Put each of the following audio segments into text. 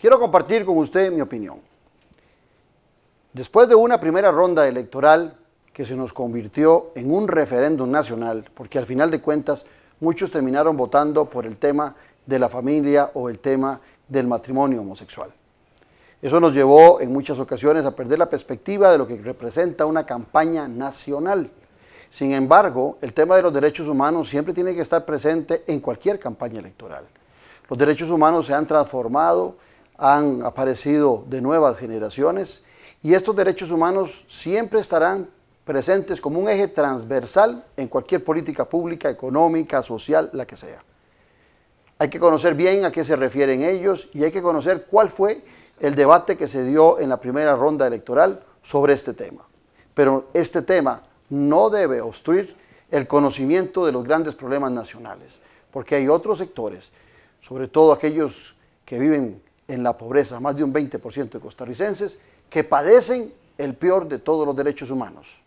Quiero compartir con usted mi opinión. Después de una primera ronda electoral que se nos convirtió en un referéndum nacional, porque al final de cuentas muchos terminaron votando por el tema de la familia o el tema del matrimonio homosexual. Eso nos llevó en muchas ocasiones a perder la perspectiva de lo que representa una campaña nacional. Sin embargo, el tema de los derechos humanos siempre tiene que estar presente en cualquier campaña electoral. Los derechos humanos se han transformado, han aparecido de nuevas generaciones y estos derechos humanos siempre estarán presentes como un eje transversal en cualquier política pública, económica, social, la que sea. Hay que conocer bien a qué se refieren ellos y hay que conocer cuál fue el debate que se dio en la primera ronda electoral sobre este tema. Pero este tema no debe obstruir el conocimiento de los grandes problemas nacionales, porque hay otros sectores, sobre todo aquellos que viven en la pobreza, más de un 20% de costarricenses, que padecen el peor de todos los derechos humanos,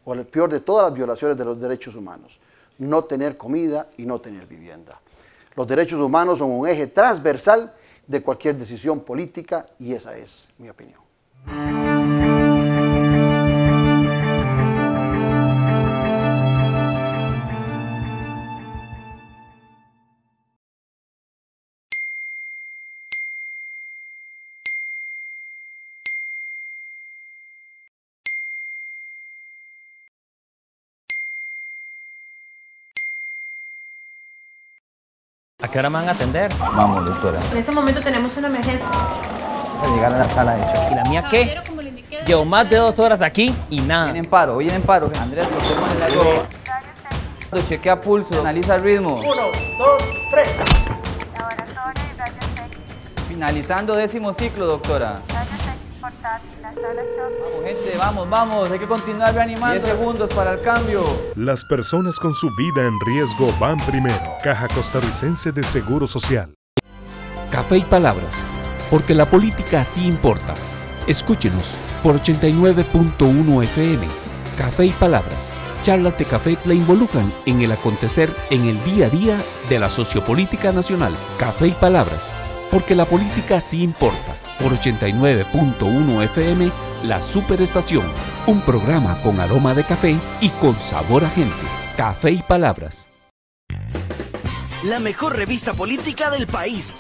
o el peor de todas las violaciones de los derechos humanos, no tener comida y no tener vivienda. Los derechos humanos son un eje transversal de cualquier decisión política y esa es mi opinión. ¿A qué hora me van a atender? Vamos, doctora. En este momento tenemos una emergencia. A llegar a la sala de choque. ¿Y la mía qué? Llevo más de 2 horas aquí y nada. Viene en paro. Andrés, bloqueemos el aire. Chequea pulso, analiza el ritmo. 1, 2, 3. Laboratorio y rayos X. Finalizando 10º ciclo, doctora. Rayos X portátil, la sala choque. Vamos, gente, vamos. Hay que continuar reanimando. 10 segundos para el cambio. Las personas con su vida en riesgo van primero. Caja Costarricense de Seguro Social. Café y palabras, porque la política sí importa. Escúchenos por 89.1 FM. Café y palabras. Charlas de café le involucran en el acontecer en el día a día de la sociopolítica nacional. Café y palabras, porque la política sí importa. Por 89.1 FM, La Superestación. Un programa con aroma de café y con sabor a gente. Café y palabras. La mejor revista política del país.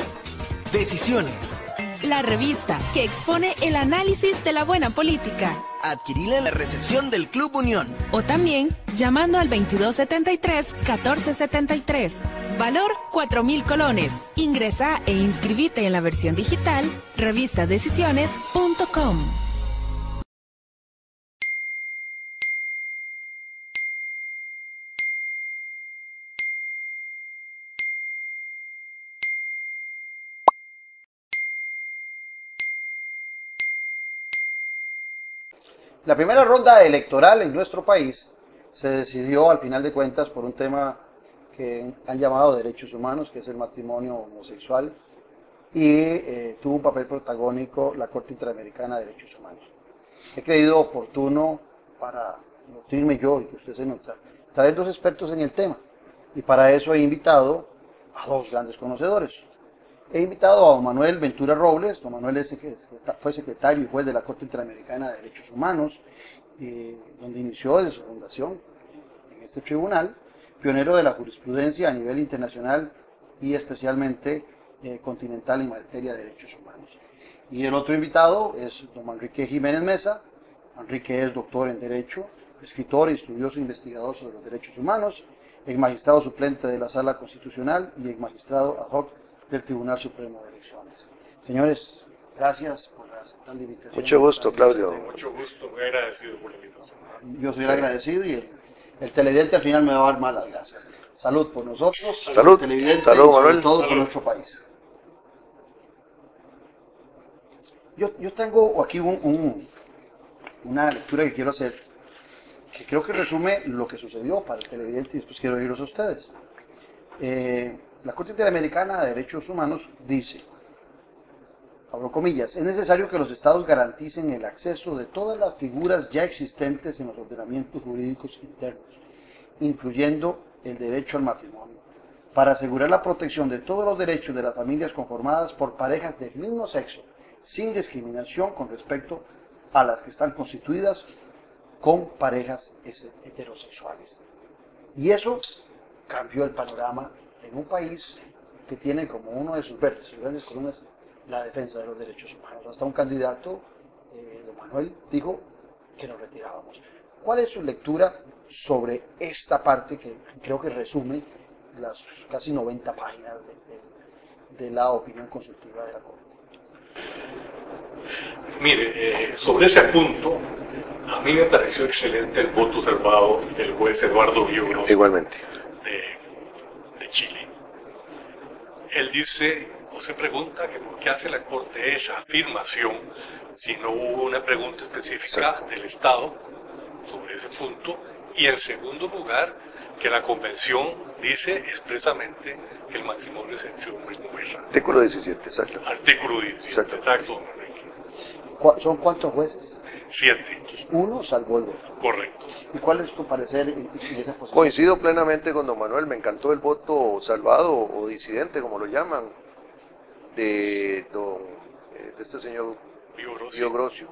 Decisiones. La revista que expone el análisis de la buena política. Adquirila en la recepción del Club Unión. O también llamando al 2273-1473. Valor 4.000 colones. Ingresa e inscribite en la versión digital revistadecisiones.com. La primera ronda electoral en nuestro país se decidió al final de cuentas por un tema que han llamado derechos humanos, que es el matrimonio homosexual, y tuvo un papel protagónico la Corte Interamericana de Derechos Humanos. He creído oportuno para nutrirme yo y que usted se nutra, traer 2 expertos en el tema, y para eso he invitado a 2 grandes conocedores. He invitado a don Manuel Ventura Robles. Don Manuel fue secretario y juez de la Corte Interamericana de Derechos Humanos, donde inició desde su fundación en este tribunal, pionero de la jurisprudencia a nivel internacional y especialmente continental en materia de derechos humanos. Y el otro invitado es don Manrique Jiménez Mesa. Manrique es doctor en Derecho, escritor y estudioso investigador sobre los derechos humanos, ex magistrado suplente de la Sala Constitucional y ex magistrado ad hoc del Tribunal Supremo de Elecciones. Señores, gracias por aceptar la invitación. Mucho gusto, Claudio. Mucho gusto, muy agradecido por la invitación. Yo soy agradecido y el televidente al final me va a dar más las gracias. Salud por nosotros, salud, televidente, salud, y sobre Manuel. todo Salud. por nuestro país. Yo tengo aquí una lectura que quiero hacer, que creo que resume lo que sucedió para el televidente y después quiero oírlos a ustedes. La Corte Interamericana de Derechos Humanos dice, abro comillas, es necesario que los estados garanticen el acceso de todas las figuras ya existentes en los ordenamientos jurídicos internos, incluyendo el derecho al matrimonio, para asegurar la protección de todos los derechos de las familias conformadas por parejas del mismo sexo, sin discriminación con respecto a las que están constituidas con parejas heterosexuales. Y eso cambió el panorama en un país que tiene como uno de sus vértices, sus grandes columnas, la defensa de los derechos humanos. Hasta un candidato, don Manuel, dijo que nos retirábamos. ¿Cuál es su lectura sobre esta parte que creo que resume las casi 90 páginas de la opinión consultiva de la Corte? Mire, sobre ese punto, a mí me pareció excelente el voto observado del juez Eduardo Biogros. Igualmente. De Chile. Él dice, o se pregunta que por qué hace la Corte esa afirmación si no hubo una pregunta específica del Estado sobre ese punto, y en segundo lugar, que la Convención dice expresamente que el matrimonio es entre hombre y mujer. Artículo 17, exacto. Artículo 17, exacto, don Enrique. ¿Son cuántos jueces? 7. Uno salvó el voto. Correcto. ¿Y cuál es tu parecer en esa posición? Coincido plenamente con don Manuel, me encantó el voto salvado o disidente, como lo llaman, de este señor Biogrosio,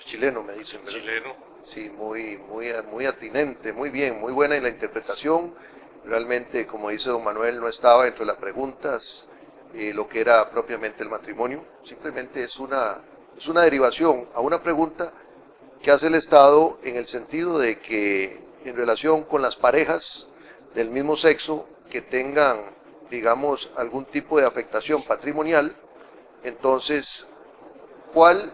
chileno me dicen, ¿verdad? Chileno. Sí, muy atinente, muy bien, muy buena en la interpretación. Realmente, como dice don Manuel, no estaba entre las preguntas lo que era propiamente el matrimonio. Simplemente es una derivación a una pregunta que hace el Estado en el sentido de que en relación con las parejas del mismo sexo que tengan, digamos, algún tipo de afectación patrimonial, entonces, ¿cuál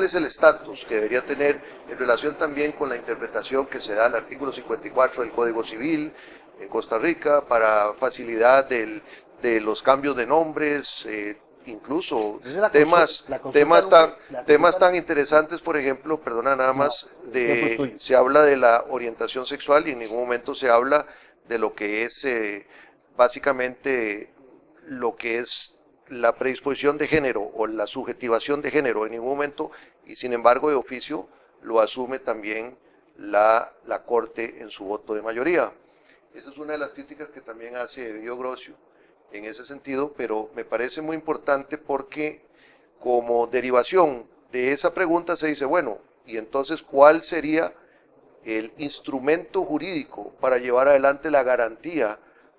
es el estatus que debería tener en relación también con la interpretación que se da al artículo 54 del Código Civil en Costa Rica para facilidad de los cambios de nombres, incluso temas tan interesantes, por ejemplo, perdona nada más, se habla de la orientación sexual y en ningún momento se habla de lo que es básicamente lo que es la predisposición de género o la subjetivación de género en ningún momento, y sin embargo de oficio lo asume también la Corte en su voto de mayoría. Esa es una de las críticas que también hace Biogrosio en ese sentido, pero me parece muy importante porque como derivación de esa pregunta se dice, bueno, y entonces ¿cuál sería el instrumento jurídico para llevar adelante la garantía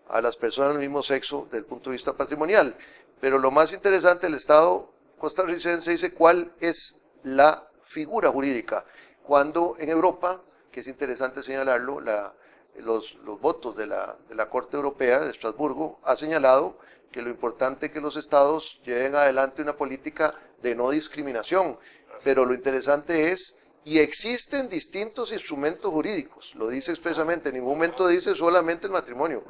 a las personas del mismo sexo desde el punto de vista patrimonial? Pero lo más interesante, el Estado costarricense dice cuál es la figura jurídica, cuando en Europa, que es interesante señalarlo, los votos de la Corte Europea de Estrasburgo ha señalado que lo importante es que los estados lleven adelante una política de no discriminación, pero lo interesante es, y existen distintos instrumentos jurídicos, lo dice expresamente, en ningún momento dice solamente el matrimonio,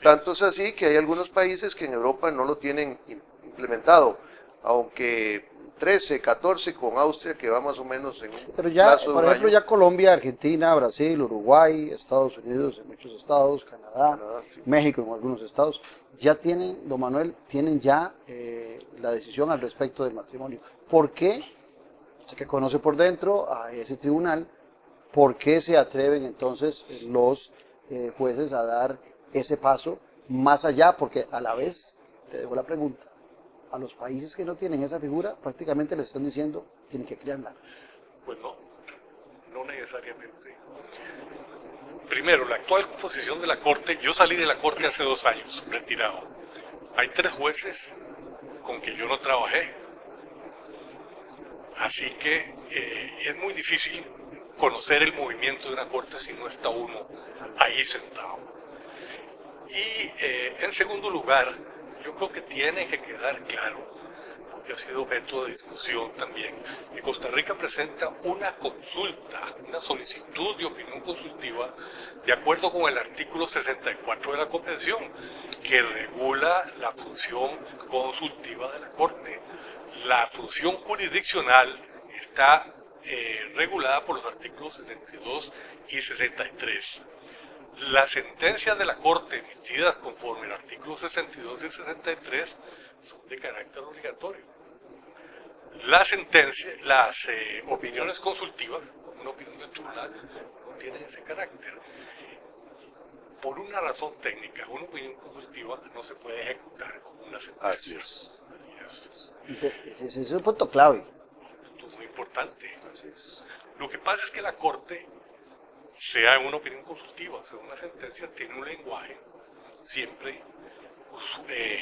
tanto es así que hay algunos países que en Europa no lo tienen implementado, aunque 13, 14 con Austria, que va más o menos en un Pero ya, plazo de por un ejemplo, año. ya Colombia, Argentina, Brasil, Uruguay, Estados Unidos, en muchos estados, Canadá, sí. México en algunos estados, ya tienen, don Manuel, tienen ya la decisión al respecto del matrimonio. ¿Por qué? Sé que conoce por dentro a ese tribunal, ¿por qué se atreven entonces los jueces a dar ese paso más allá? Porque a la vez, te dejo la pregunta, a los países que no tienen esa figura, prácticamente les están diciendo, tienen que crearla. Pues no necesariamente. Primero, la actual composición de la Corte, yo salí de la Corte hace 2 años, retirado. Hay 3 jueces con que yo no trabajé. Así que es muy difícil conocer el movimiento de una Corte si no está uno ahí sentado. Y en segundo lugar, yo creo que tiene que quedar claro, porque ha sido objeto de discusión también, que Costa Rica presenta una consulta, una solicitud de opinión consultiva, de acuerdo con el artículo 64 de la Convención, que regula la función consultiva de la Corte. La función jurisdiccional está regulada por los artículos 62 y 63. Las sentencias de la Corte emitidas conforme al artículo 62 y 63 son de carácter obligatorio. Las opiniones consultivas, una opinión del tribunal, no tienen ese carácter. por una razón técnica, una opinión consultiva no se puede ejecutar como una sentencia. Así es. Ese es un punto clave. Esto es muy importante. Así es. Lo que pasa es que la Corte, sea una opinión consultiva, sea una sentencia, tiene un lenguaje siempre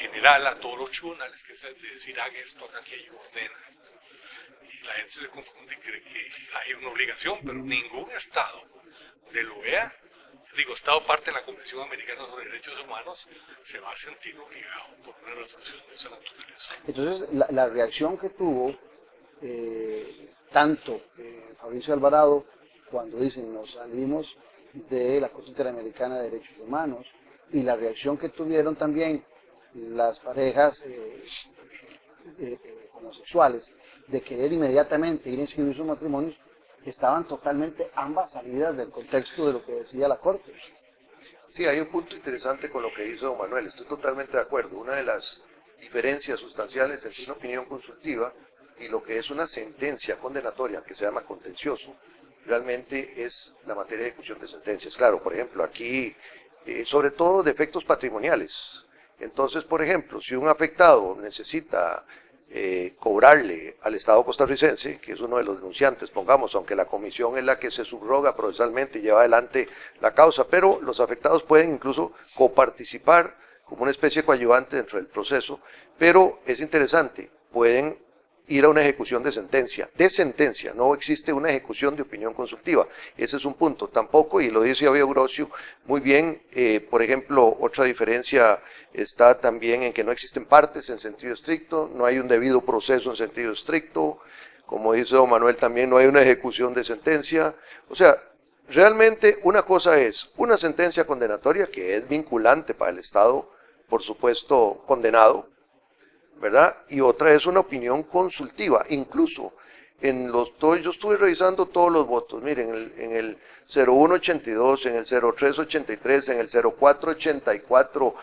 general a todos los tribunales, que es de decir, haga esto, haga aquello, ordena. Y la gente se confunde y cree que hay una obligación, pero ningún Estado de la OEA, Estado parte de la Convención Americana sobre Derechos Humanos, se va a sentir obligado por una resolución de esa naturaleza. Entonces, la reacción que tuvo tanto Fabricio Alvarado cuando dicen nos salimos de la Corte Interamericana de Derechos Humanos, y la reacción que tuvieron también las parejas homosexuales de querer inmediatamente ir a inscribir sus matrimonios, estaban totalmente ambas salidas del contexto de lo que decía la Corte. Sí, hay un punto interesante con lo que dice don Manuel, estoy totalmente de acuerdo. Una de las diferencias sustanciales entre una opinión consultiva y lo que es una sentencia condenatoria, que se llama contencioso, realmente es la materia de ejecución de sentencias. Claro, por ejemplo, aquí, sobre todo de efectos patrimoniales. Entonces, por ejemplo, si un afectado necesita cobrarle al Estado costarricense, que es uno de los denunciantes, pongamos, aunque la comisión es la que se subroga procesalmente y lleva adelante la causa, pero los afectados pueden incluso coparticipar como una especie de coadyuvante dentro del proceso, pero es interesante, pueden ir a una ejecución de sentencia, no existe una ejecución de opinión consultiva, ese es un punto, tampoco, y lo dice Abel Grosio muy bien, por ejemplo, otra diferencia está también en que no existen partes en sentido estricto, no hay un debido proceso en sentido estricto, como dice don Manuel también no hay una ejecución de sentencia, o sea, realmente una cosa es una sentencia condenatoria que es vinculante para el Estado, por supuesto condenado, ¿verdad? Y otra es una opinión consultiva, incluso yo estuve revisando todos los votos, miren, en el 0182, en el 0383, en el 0484,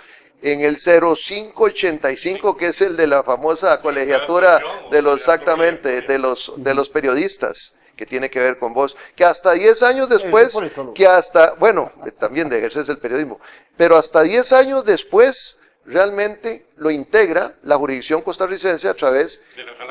en el 0585, que es el de la famosa colegiatura de los, exactamente, de los periodistas, que tiene que ver con vos, que hasta 10 años después, también de ejercer el periodismo, pero hasta 10 años después, realmente lo integra la jurisdicción costarricense a través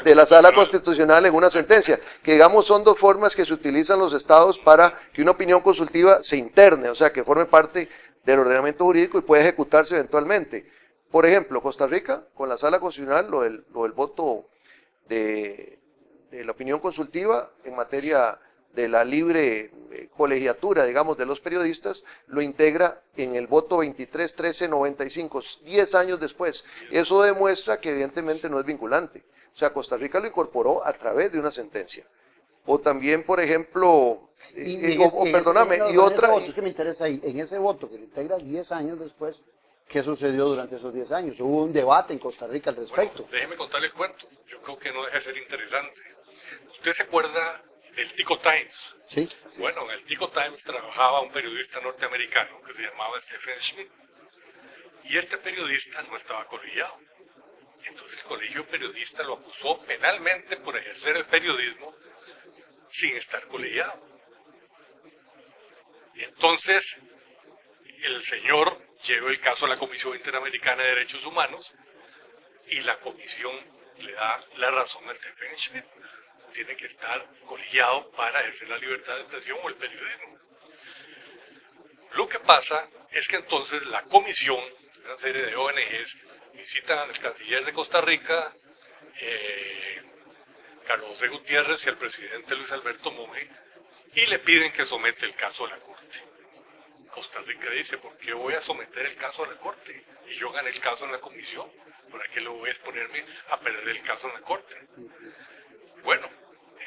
de la Sala Constitucional en una sentencia, que digamos son dos formas que se utilizan los estados para que una opinión consultiva se interne, o sea, que forme parte del ordenamiento jurídico y pueda ejecutarse eventualmente. Por ejemplo, Costa Rica, con la Sala Constitucional, lo del voto de la opinión consultiva en materia de la libre colegiatura, digamos, de los periodistas, lo integra en el voto 23-13-95, 10 años después. Eso demuestra que evidentemente no es vinculante. O sea, Costa Rica lo incorporó a través de una sentencia. O también, por ejemplo, es que me interesa ahí, en ese voto que lo integra 10 años después, ¿qué sucedió durante esos 10 años? Hubo un debate en Costa Rica al respecto. Bueno, déjeme contarle el cuento, yo creo que no deja de ser interesante. ¿Usted se acuerda del Tico Times? Sí. Bueno, en el Tico Times trabajaba un periodista norteamericano que se llamaba Stephen Schmidt, y este periodista no estaba colegiado. Entonces el colegio periodista lo acusó penalmente por ejercer el periodismo sin estar colegiado. Entonces el señor llevó el caso a la Comisión Interamericana de Derechos Humanos y la comisión le da la razón a Stephen Schmidt. Tiene que estar colegiado para ejercer la libertad de expresión o el periodismo. Lo que pasa es que entonces la comisión, una serie de ONGs, visitan al canciller de Costa Rica, Carlos José Gutiérrez, y al presidente Luis Alberto Monge, y le piden que someta el caso a la Corte. Costa Rica dice, ¿por qué voy a someter el caso a la Corte? Y yo gané el caso en la comisión, ¿para qué lo voy a exponerme a perder el caso en la Corte? Bueno,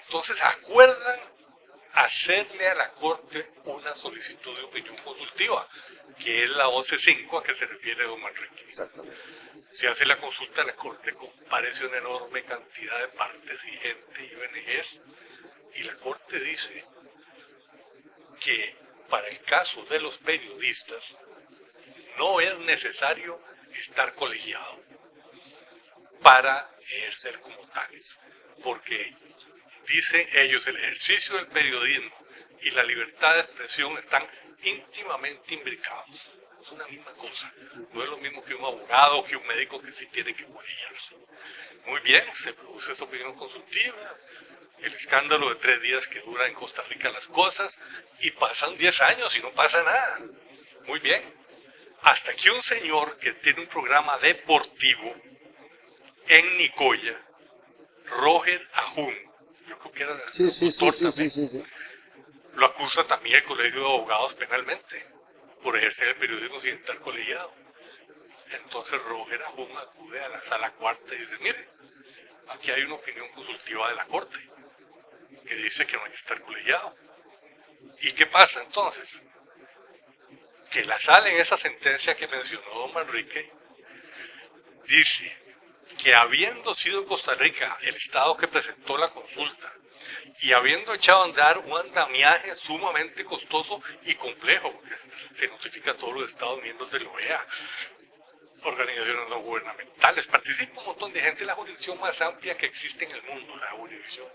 entonces acuerdan hacerle a la Corte una solicitud de opinión consultiva, que es la OC5 a que se refiere don Manrique. Se hace la consulta a la Corte, comparece una enorme cantidad de partes y gente y ONGs, y la Corte dice que para el caso de los periodistas no es necesario estar colegiado para ejercer como tales, porque dicen ellos el ejercicio del periodismo y la libertad de expresión están íntimamente imbricados. es una misma cosa. No es lo mismo que un abogado, que un médico que sí tiene que colegiarse. Muy bien, se produce esa opinión consultiva, el escándalo de 3 días que dura en Costa Rica las cosas, y pasan 10 años y no pasa nada. Muy bien. Hasta que un señor que tiene un programa deportivo en Nicoya, Roger Ahun, yo creo que era Sí. lo acusa también el Colegio de Abogados penalmente por ejercer el periodismo sin estar colegiado. Entonces Roger Ahun acude a la sala cuarta y dice, mire, aquí hay una opinión consultiva de la Corte que dice que no hay que estar colegiado. ¿Y qué pasa entonces? Que la sala en esa sentencia que mencionó don Manrique dice que habiendo sido Costa Rica el Estado que presentó la consulta y habiendo echado a andar un andamiaje sumamente costoso y complejo, porque se notifica a todos los Estados miembros de la OEA, organizaciones no gubernamentales, participa un montón de gente, la jurisdicción más amplia que existe en el mundo, la jurisdicción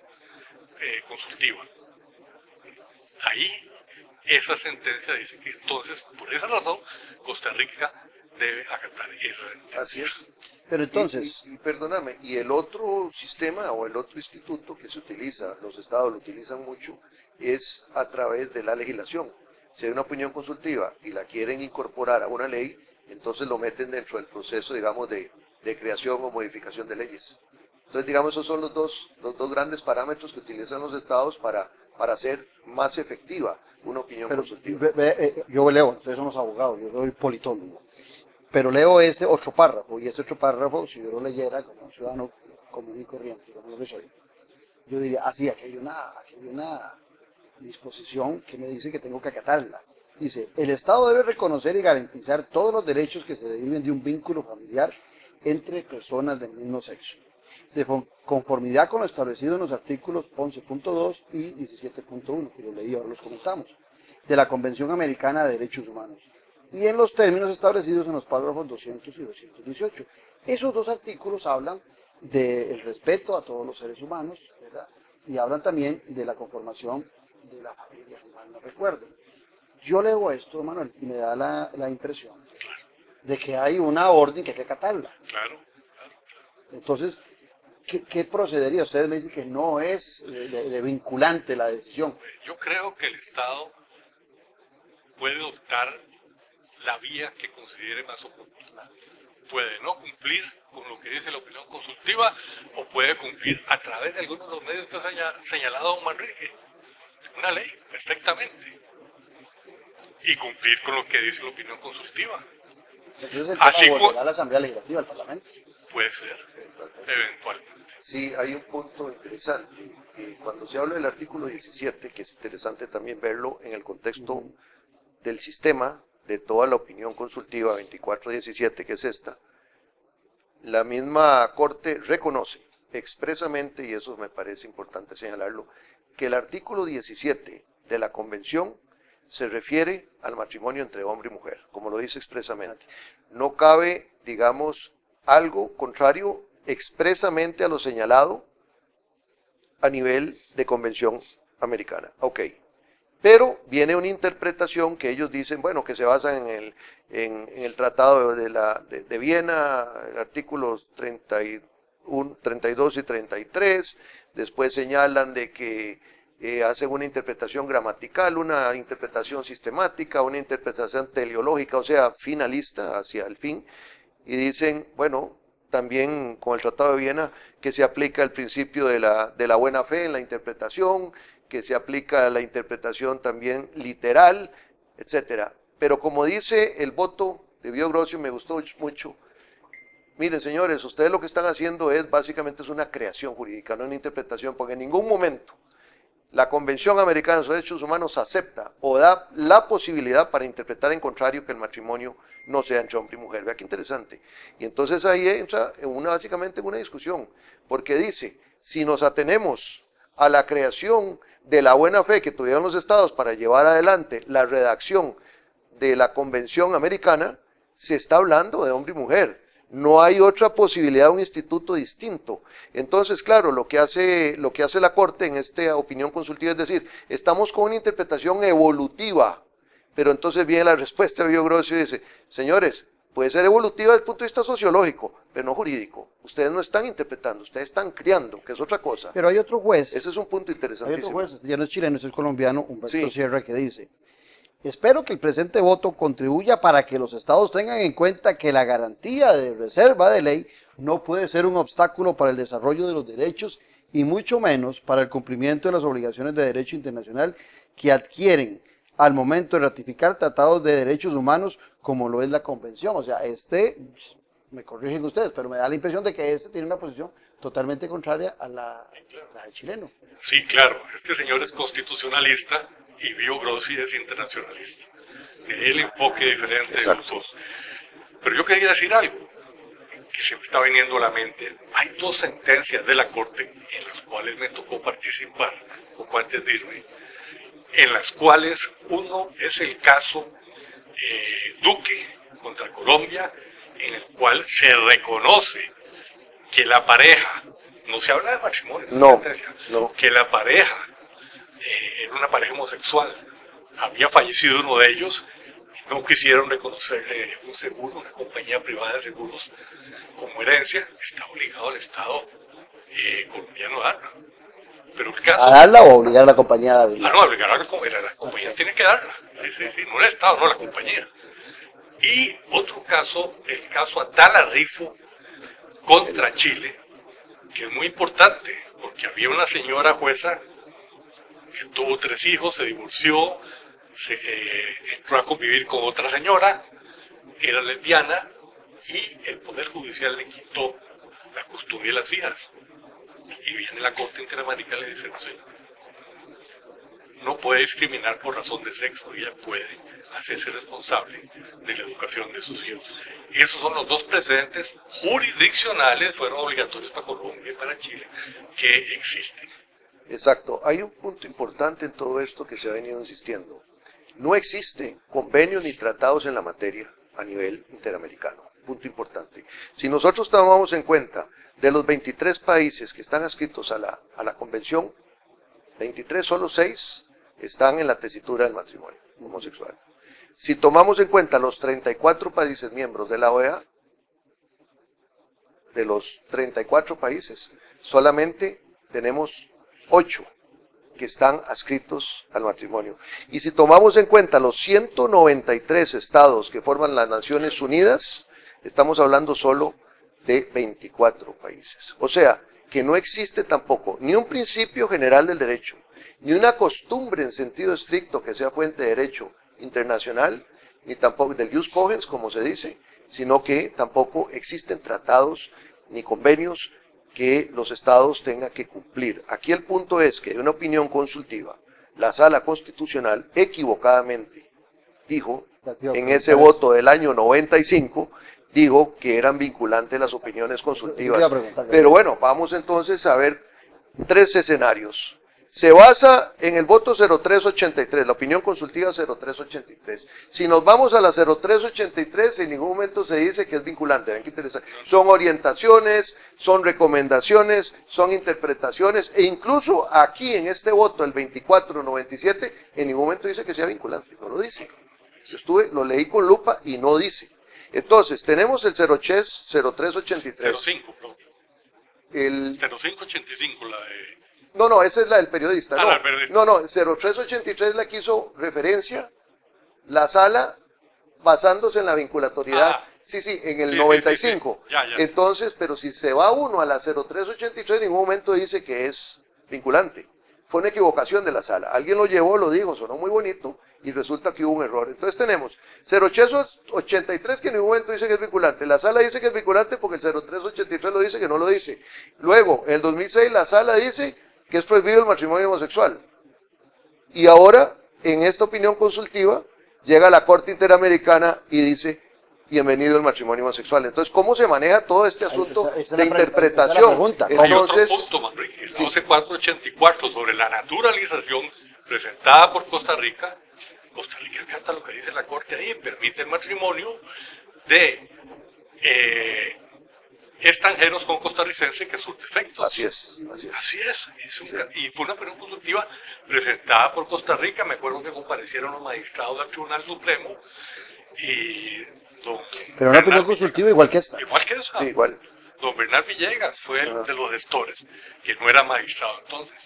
consultiva. Ahí esa sentencia dice que entonces, por esa razón, Costa Rica debe acatar esa sentencia. Así es. Pero entonces... Y perdóname, y el otro sistema o el otro instituto que se utiliza, los estados lo utilizan mucho, es a través de la legislación. Si hay una opinión consultiva y la quieren incorporar a una ley, entonces lo meten dentro del proceso, digamos, de creación o modificación de leyes. Entonces, digamos, esos son los dos grandes parámetros que utilizan los estados para hacer más efectiva una opinión consultiva. Yo leo, ustedes son los abogados, yo soy politólogo, pero leo este otro párrafo, y este otro párrafo, si yo lo leyera como un ciudadano común y corriente, como lo que soy, yo diría, aquí hay una disposición que me dice que tengo que acatarla. Dice, el Estado debe reconocer y garantizar todos los derechos que se deriven de un vínculo familiar entre personas del mismo sexo, de conformidad con lo establecido en los artículos 11.2 y 17.1, que los leí, ahora los comentamos, de la Convención Americana de Derechos Humanos, y en los términos establecidos en los párrafos 200 y 218. Esos dos artículos hablan del respeto a todos los seres humanos, ¿verdad? Y hablan también de la conformación de la familia, si mal no recuerdo. Yo leo esto, Manuel, y me da la impresión de que hay una orden que hay que acatarla. Claro. Entonces, ¿qué procedería? Ustedes me dicen que no es de vinculante la decisión. Yo creo que el Estado puede optar la vía que considere más oportuna. Puede no cumplir con lo que dice la opinión consultiva o puede cumplir a través de algunos de los medios que ha señalado don Manrique. Una ley, perfectamente. Y cumplir con lo que dice la opinión consultiva. Entonces el tema volverá a la Asamblea Legislativa, al Parlamento. Puede ser, eventualmente. Sí, hay un punto interesante. Cuando se habla del artículo 17, que es interesante también verlo en el contexto del sistema, de toda la opinión consultiva 2417, que es esta, la misma Corte reconoce expresamente, y eso me parece importante señalarlo, que el artículo 17 de la Convención se refiere al matrimonio entre hombre y mujer, como lo dice expresamente. No cabe, digamos, algo contrario expresamente a lo señalado a nivel de Convención Americana. Ok. Pero viene una interpretación que ellos dicen, bueno, que se basa en el Tratado de Viena, artículos 32 y 33, después señalan de que hacen una interpretación gramatical, una interpretación sistemática, una interpretación teleológica, o sea, finalista hacia el fin, y dicen, bueno, también con el Tratado de Viena, que se aplica el principio de la buena fe en la interpretación, que se aplica la interpretación también literal, etcétera. Pero como dice el voto de Biogrosio, me gustó mucho. Miren, señores, ustedes lo que están haciendo básicamente es una creación jurídica, no una interpretación, porque en ningún momento la Convención Americana de los Derechos Humanos acepta o da la posibilidad para interpretar en contrario que el matrimonio no sea entre hombre y mujer. Vea qué interesante. Y entonces ahí entra básicamente en una discusión, porque dice, si nos atenemos a la creación de la buena fe que tuvieron los estados para llevar adelante la redacción de la Convención Americana, se está hablando de hombre y mujer. No hay otra posibilidad de un instituto distinto. Entonces, claro, lo que hace la Corte en esta opinión consultiva es decir, estamos con una interpretación evolutiva, Pero entonces viene la respuesta de Biogrosio y dice, señores, puede ser evolutiva desde el punto de vista sociológico, pero no jurídico. Ustedes no están interpretando, ustedes están criando, que es otra cosa. Pero hay otro juez. Ese es un punto interesantísimo. Hay otro juez, ya no es chileno, es colombiano, Humberto Sí. Sierra, que dice: espero que el presente voto contribuya para que los estados tengan en cuenta que la garantía de reserva de ley no puede ser un obstáculo para el desarrollo de los derechos y mucho menos para el cumplimiento de las obligaciones de derecho internacional que adquieren al momento de ratificar tratados de derechos humanos como lo es la Convención. O sea, me corrigen ustedes, pero me da la impresión de que tiene una posición totalmente contraria a la del chileno. Sí, claro, este señor es constitucionalista y Biogrossi es internacionalista. El enfoque diferente de los dos. Pero yo quería decir algo que se me está viniendo a la mente. Hay dos sentencias de la Corte en las cuales me tocó participar, poco antes de irme, en las cuales uno es el caso Duque contra Colombia, en el cual se reconoce que la pareja, no se habla de matrimonio, no. Que la pareja era una pareja homosexual, había fallecido uno de ellos, y no quisieron reconocerle un seguro, una compañía privada de seguros como herencia, está obligado al Estado colombiano a darla. Pero el caso, ¿A darla o obligar a la compañía a darla? no, obligar a la compañía tiene que darla, no el Estado, no la compañía. Y otro caso, el caso Atala Rifo contra Chile, que es muy importante, porque había una señora jueza que tuvo 3 hijos, se divorció, entró a convivir con otra señora, era lesbiana, y el Poder Judicial le quitó la custodia de las hijas. Y viene la Corte Interamericana y le dice, no puede discriminar por razón de sexo, ella puede hacerse responsable de la educación de sus hijos. Esos son los dos precedentes jurisdiccionales, fueron obligatorios para Colombia y para Chile, que existen. Exacto. Hay un punto importante en todo esto que se ha venido insistiendo. No existen convenios ni tratados en la materia a nivel interamericano. Punto importante. Si nosotros tomamos en cuenta de los 23 países que están adscritos a la convención, 23, solo 6 están en la tesitura del matrimonio homosexual. Si tomamos en cuenta los 34 países miembros de la OEA, de los 34 países, solamente tenemos 8 que están adscritos al matrimonio. Y si tomamos en cuenta los 193 estados que forman las Naciones Unidas, estamos hablando solo de 24 países. O sea, que no existe tampoco ni un principio general del derecho, ni una costumbre en sentido estricto que sea fuente de derecho internacional, ni tampoco del jus cogens, como se dice, sino que tampoco existen tratados ni convenios que los estados tengan que cumplir. Aquí el punto es que de una opinión consultiva, la Sala Constitucional equivocadamente dijo, en ese voto del año 95, dijo que eran vinculantes las opiniones consultivas. Pero bueno, vamos entonces a ver 3 escenarios. Se basa en el voto 0383, la opinión consultiva 0383. Si nos vamos a la 0383, en ningún momento se dice que es vinculante. Ven qué interesante. Son orientaciones, son recomendaciones, son interpretaciones, e incluso aquí en este voto, el 2497, en ningún momento dice que sea vinculante, no lo dice. Lo leí con lupa y no dice. Entonces, tenemos el 0383. 05, bro. El 0585, la de... No, esa es la del periodista. Ah, no, la periodista. no, 0383 la que hizo referencia la sala basándose en la vinculatoriedad. Sí, en el 95. Sí. Ya. Entonces, pero si se va uno a la 0383, en ningún momento dice que es vinculante. Fue una equivocación de la sala. Alguien lo llevó, lo dijo, sonó muy bonito y resulta que hubo un error. Entonces tenemos 0383 que en ningún momento dice que es vinculante. La sala dice que es vinculante porque el 0383 lo dice que no lo dice. Luego, en el 2006 la sala dice que es prohibido el matrimonio homosexual. Y ahora, en esta opinión consultiva, llega la Corte Interamericana y dice, bienvenido el matrimonio homosexual. Entonces, ¿cómo se maneja todo este asunto de interpretación? Hay otro punto, Manrique, el 12484 sobre la naturalización presentada por Costa Rica. Costa Rica acata lo que dice la Corte ahí, permite el matrimonio de extranjeros con costarricenses que sus defectos. Así es. Y fue una opinión consultiva presentada por Costa Rica. Me acuerdo que comparecieron los magistrados del Tribunal Supremo y pero una opinión consultiva igual que esta. Igual que esa. Sí, igual. Don Bernal Villegas fue el de los gestores, que no era magistrado entonces.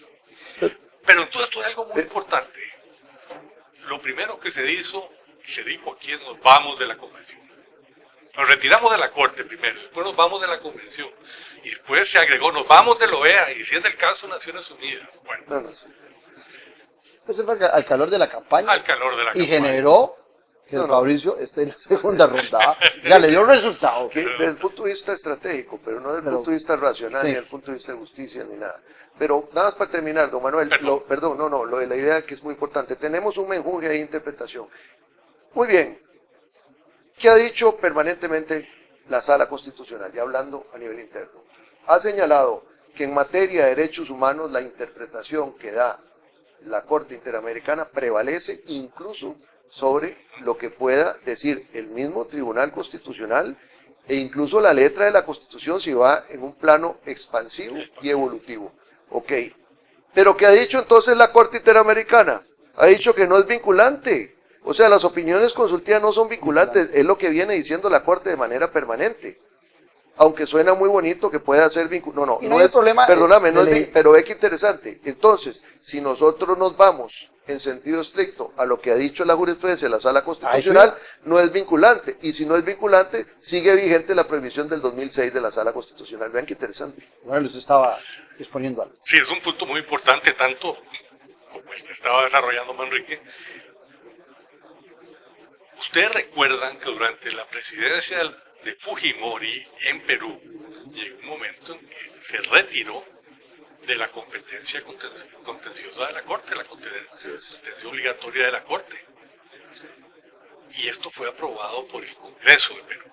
Pero entonces esto es algo muy importante. Lo primero que se dijo aquí es nos vamos de la convención. Nos retiramos de la corte primero, después nos vamos de la convención. Y después se agregó, nos vamos de la OEA, y si es del caso Naciones Unidas. Bueno. No sé. Pues fue al calor de la campaña. Al calor de la campaña. Y generó que Fabricio esté en la segunda ronda. Ya le dio resultado. Desde el punto de vista estratégico, pero no desde el punto de vista racional, ni desde el punto de vista de justicia, ni nada. Pero nada más para terminar, don Manuel, lo de la idea que es muy importante. Tenemos un menjunje de interpretación. Muy bien. ¿Qué ha dicho permanentemente la Sala Constitucional, ya hablando a nivel interno? Ha señalado que en materia de derechos humanos la interpretación que da la Corte Interamericana prevalece incluso sobre lo que pueda decir el mismo Tribunal Constitucional e incluso la letra de la Constitución si va en un plano expansivo y evolutivo. Ok. Pero ¿qué ha dicho entonces la Corte Interamericana? Ha dicho que no es vinculante. O sea, las opiniones consultivas no son vinculantes, es lo que viene diciendo la Corte de manera permanente. Aunque suena muy bonito que pueda ser vinculante. No es problema. Perdóname, pero ve que interesante. Entonces, si nosotros nos vamos en sentido estricto a lo que ha dicho la jurisprudencia de la Sala Constitucional, no es vinculante. Y si no es vinculante, sigue vigente la prohibición del 2006 de la Sala Constitucional. Vean qué interesante. Bueno, usted estaba exponiendo algo. Sí, es un punto muy importante, tanto como el que estaba desarrollando Manrique. Ustedes recuerdan que durante la presidencia de Fujimori en Perú, llegó un momento en que se retiró de la competencia contenciosa de la Corte, la competencia obligatoria de la Corte. Y esto fue aprobado por el Congreso de Perú.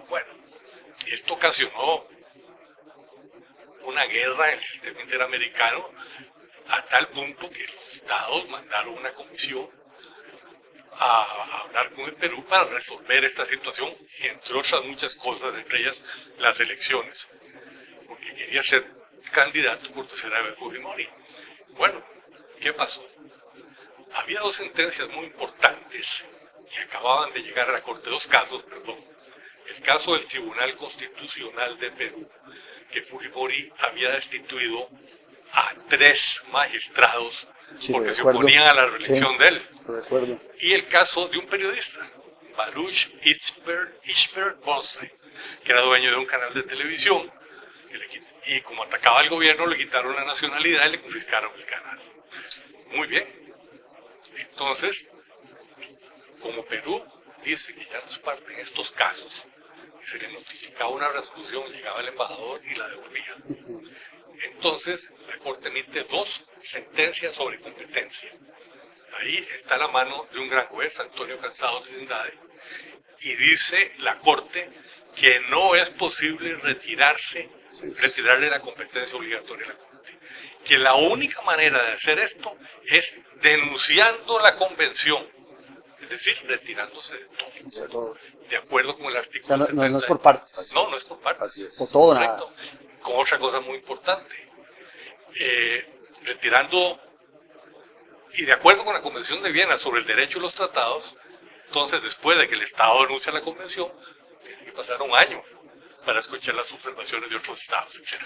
Bueno, esto ocasionó una guerra en el sistema interamericano a tal punto que los estados mandaron una comisión a hablar con el Perú para resolver esta situación, entre otras muchas cosas, entre ellas las elecciones, porque quería ser candidato por tercera vez Fujimori. Bueno, ¿qué pasó? Había dos sentencias muy importantes que acababan de llegar a la Corte, dos casos, perdón. El caso del Tribunal Constitucional de Perú, que Fujimori había destituido a 3 magistrados porque se oponían a la reelección de él. Y el caso de un periodista, Baruch Ishper Bonse, que era dueño de un canal de televisión, y como atacaba al gobierno le quitaron la nacionalidad y le confiscaron el canal. Muy bien. Entonces, como Perú dice que ya no es parte en estos casos, y se le notificaba una resolución, llegaba el embajador y la devolvía. Entonces, la Corte emite 2 sentencias sobre competencia. Ahí está la mano de un gran juez, Antonio Cansado Trindade, y dice la Corte que no es posible retirarle la competencia obligatoria a la Corte. Que la única manera de hacer esto es denunciando la convención, es decir, retirándose de todo. De acuerdo con el artículo 70. No es por partes. No es por partes. Por todo, nada. Con otra cosa muy importante. Retirando, y de acuerdo con la Convención de Viena sobre el derecho y los tratados, entonces después de que el Estado denuncia la Convención, tiene que pasar un año para escuchar las observaciones de otros Estados, etc.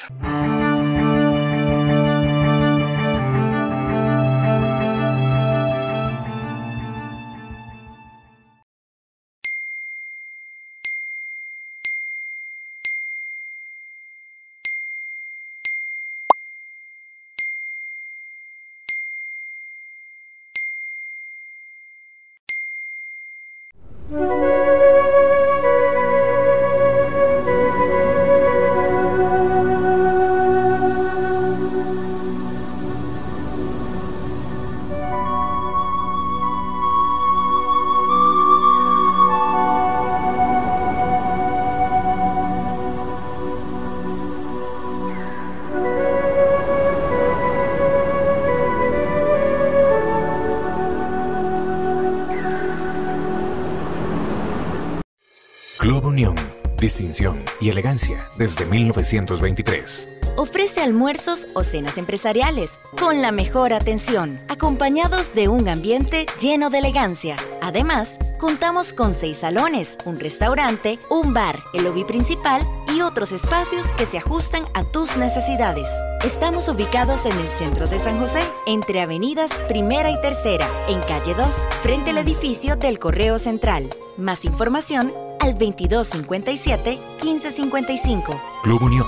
distinción y elegancia desde 1923. Ofrece almuerzos o cenas empresariales con la mejor atención, acompañados de un ambiente lleno de elegancia. Además, contamos con 6 salones, un restaurante, un bar, el lobby principal y otros espacios que se ajustan a tus necesidades. Estamos ubicados en el centro de San José, entre avenidas Primera y Tercera, en calle 2, frente al edificio del Correo Central. Más información al 2257-1555. Club Unión.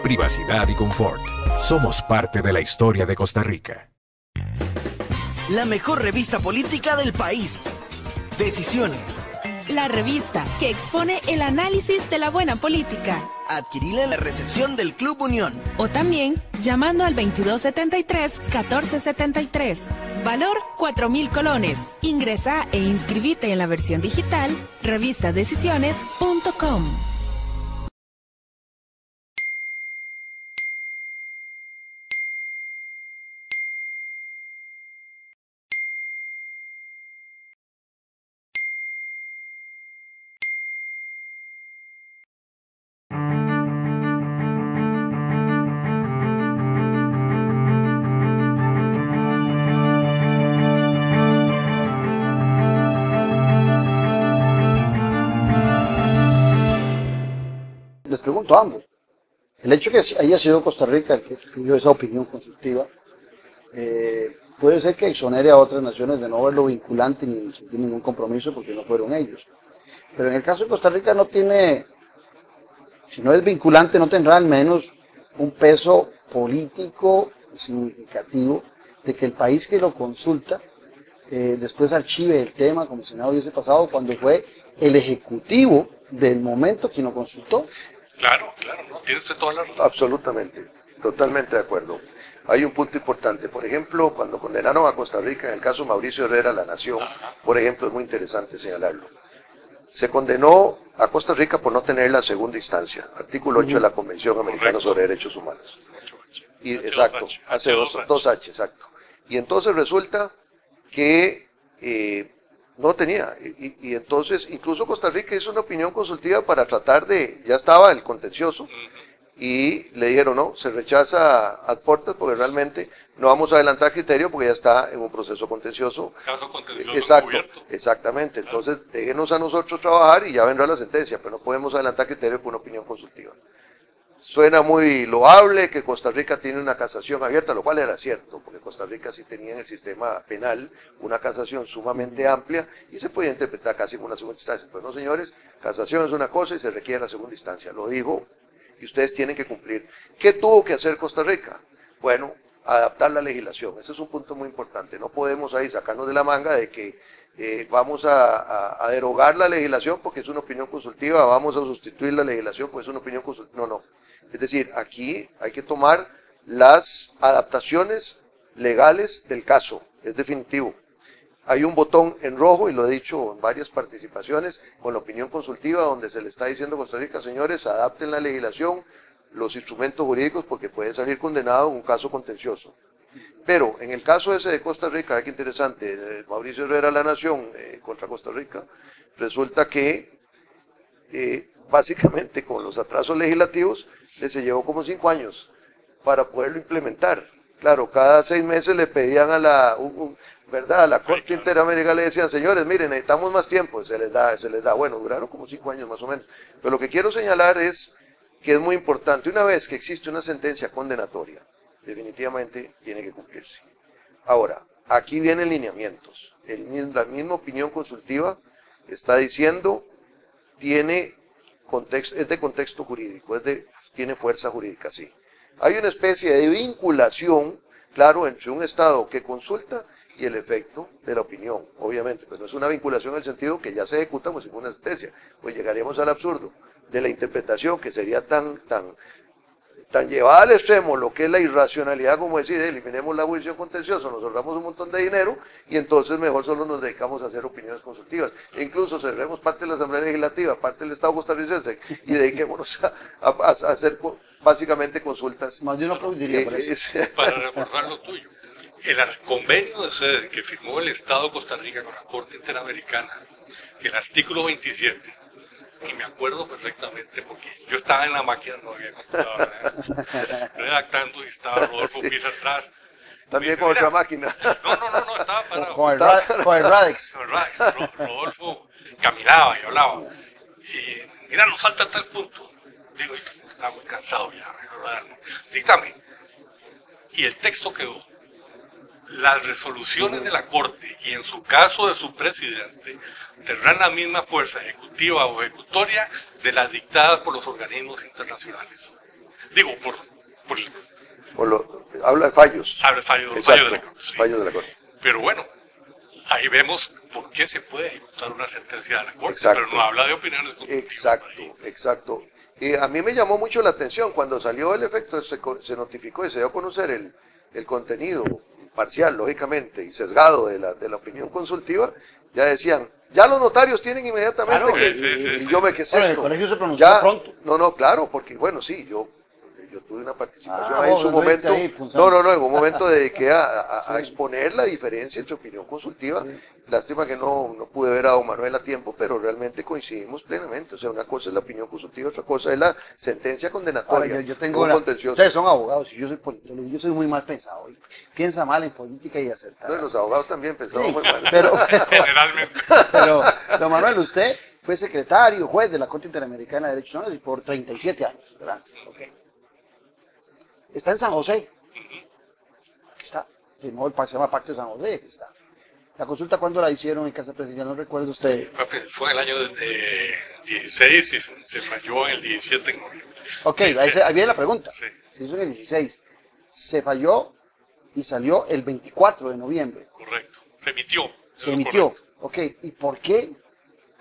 Privacidad y confort. Somos parte de la historia de Costa Rica. La mejor revista política del país. Decisiones. La revista que expone el análisis de la buena política. Adquirila en la recepción del Club Unión. O también llamando al 2273-1473. Valor 4.000 colones. Ingresa e inscribite en la versión digital revistadecisiones.com. Les pregunto a ambos, el hecho que haya sido Costa Rica el que dio esa opinión consultiva, puede ser que exonere a otras naciones de no verlo vinculante ni sentir ningún compromiso porque no fueron ellos. Pero en el caso de Costa Rica no tiene, si no es vinculante, no tendrá al menos un peso político significativo de que el país que lo consulta después archive el tema como si nada hubiese pasado cuando fue el Ejecutivo del momento quien lo consultó. Claro, no, tiene usted toda la razón. Absolutamente, totalmente de acuerdo. Hay un punto importante, por ejemplo, cuando condenaron a Costa Rica, en el caso Mauricio Herrera, La Nación, por ejemplo, es muy interesante señalarlo. Se condenó a Costa Rica por no tener la segunda instancia, artículo 8 de la Convención Americana sobre Derechos Humanos. Y, exacto, hace dos H, exacto. Y entonces resulta que no tenía, y entonces incluso Costa Rica hizo una opinión consultiva para tratar de, ya estaba el contencioso, y le dijeron no, se rechaza ad portas porque realmente no vamos a adelantar criterio porque ya está en un proceso contencioso. Caso contencioso exacto, encubierto. Exactamente, entonces déjenos a nosotros trabajar y ya vendrá la sentencia, pero no podemos adelantar criterio con una opinión consultiva. Suena muy loable que Costa Rica tiene una casación abierta, lo cual era cierto, porque Costa Rica sí tenía en el sistema penal una casación sumamente amplia y se podía interpretar casi como una segunda instancia. Pues no, señores, casación es una cosa y se requiere la segunda instancia. Lo dijo y ustedes tienen que cumplir. ¿Qué tuvo que hacer Costa Rica? Bueno, adaptar la legislación. Ese es un punto muy importante. No podemos ahí sacarnos de la manga de que vamos a derogar la legislación porque es una opinión consultiva, vamos a sustituir la legislación porque es una opinión consultiva. No, no. Es decir, aquí hay que tomar las adaptaciones legales del caso, es definitivo. Hay un botón en rojo, y lo he dicho en varias participaciones, con la opinión consultiva, donde se le está diciendo a Costa Rica, señores, adapten la legislación, los instrumentos jurídicos, porque puede salir condenado en un caso contencioso. Pero en el caso ese de Costa Rica, qué interesante, Mauricio Herrera, La Nación, contra Costa Rica, resulta que básicamente con los atrasos legislativos, se llevó como 5 años para poderlo implementar. Claro, cada 6 meses le pedían a la Corte Interamericana, le decían, señores, miren, necesitamos más tiempo, se les da. Bueno, duraron como 5 años más o menos. Pero lo que quiero señalar es que es muy importante, una vez que existe una sentencia condenatoria, definitivamente tiene que cumplirse. Ahora, aquí vienen lineamientos. La misma opinión consultiva está diciendo, es de contexto jurídico, tiene fuerza jurídica, sí. Hay una especie de vinculación, claro, entre un Estado que consulta y el efecto de la opinión, obviamente, pues no es una vinculación en el sentido que ya se ejecuta como si fuera una sentencia, pues llegaríamos al absurdo de la interpretación que sería tan llevada al extremo, lo que es la irracionalidad, como decir, eliminemos la jurisdicción contenciosa, nos ahorramos un montón de dinero y entonces mejor solo nos dedicamos a hacer opiniones consultivas. E incluso cerremos parte de la Asamblea Legislativa, parte del Estado costarricense y dediquémonos a hacer básicamente consultas. Más de uno aplaudiría por eso. Para reforzar lo tuyo. El convenio de sede que firmó el Estado de Costa Rica con la Corte Interamericana, el artículo 27, y me acuerdo perfectamente porque yo estaba en la máquina, no había computadora, redactando y estaba Rodolfo Pisa atrás. También con otra máquina. No, estaba parado. Con el Radex. Con el Radex. Rodolfo caminaba y hablaba. Y mira, nos falta tal punto. Digo, estaba muy cansado ya, dígame. Y el texto quedó. Las resoluciones de la Corte y en su caso de su presidente tendrán la misma fuerza ejecutiva o ejecutoria de las dictadas por los organismos internacionales. Digo, habla de fallos. Habla de fallos Exacto, de la Corte. Sí. Fallos de la Corte. Pero bueno, ahí vemos por qué se puede ejecutar una sentencia de la Corte, Exacto. pero no habla de opiniones consultivas. Exacto. Y a mí me llamó mucho la atención cuando salió el efecto, se notificó y se dio a conocer el contenido parcial, lógicamente, y sesgado de la opinión consultiva. Ya decían, ya los notarios tienen inmediatamente claro, y yo me quedé bueno, el colegio se pronunció pronto. No, claro, porque bueno, sí, yo tuve una participación en su momento. En un momento dediqué a exponer la diferencia entre opinión consultiva. Sí. Lástima que no pude ver a don Manuel a tiempo, pero realmente coincidimos plenamente. O sea, una cosa es la opinión consultiva, otra cosa es la sentencia condenatoria. Ahora, yo tengo ustedes son abogados y yo soy politólogo, yo soy muy mal pensado. Piensa mal en política y acertar. No, los abogados también pensamos muy mal. Generalmente. Pero, don Manuel, usted fue secretario, juez de la Corte Interamericana de Derechos Humanos por 37 años, ¿verdad? Okay. Está en San José. Aquí está. Firmó el pacto, se llama Pacto de San José. Aquí está. La consulta, ¿cuándo la hicieron en Casa Presidencial? No recuerdo usted. Fue en el año 16 y se falló en el 17 de noviembre. Ok, ahí viene la pregunta. Sí. Se hizo en el 16. Se falló y salió el 24 de noviembre. Correcto. Se emitió. Se emitió. Ok, ¿y por qué?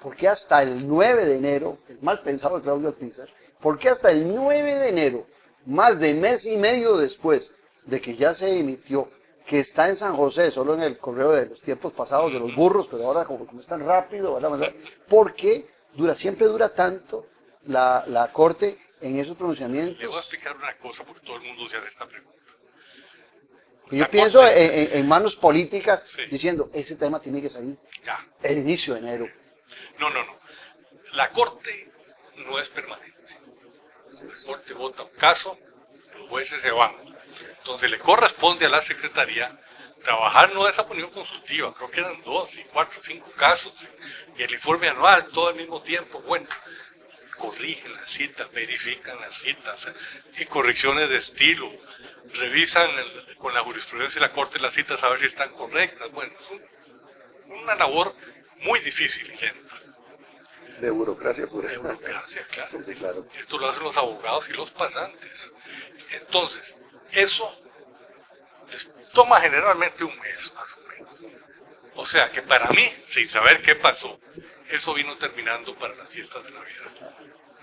¿Por qué hasta el 9 de enero, el mal pensado de Claudio Alpizar, por qué hasta el 9 de enero, más de mes y medio después de que ya se emitió, que está en San José, solo en el correo de los tiempos pasados de los burros, pero ahora como es tan rápido, ¿por qué siempre dura tanto la Corte en esos pronunciamientos? Le voy a explicar una cosa porque todo el mundo se hace esta pregunta. Yo pienso en manos políticas diciendo, ese tema tiene que salir el inicio de enero. No. La Corte no es permanente. La Corte vota un caso, los jueces se van. Entonces le corresponde a la Secretaría trabajar no esa opinión consultiva, creo que eran 2, 4, 5 casos, y el informe anual todo al mismo tiempo. Bueno, corrigen las citas, verifican las citas, y correcciones de estilo, revisan con la jurisprudencia de la Corte las citas a ver si están correctas. Bueno, es una labor muy difícil, gente. De burocracia pura. De burocracia, claro. Sí, claro. Esto lo hacen los abogados y los pasantes. Entonces, eso les toma generalmente un mes, más o menos. O sea que para mí, sin saber qué pasó, eso vino terminando para las fiestas de Navidad.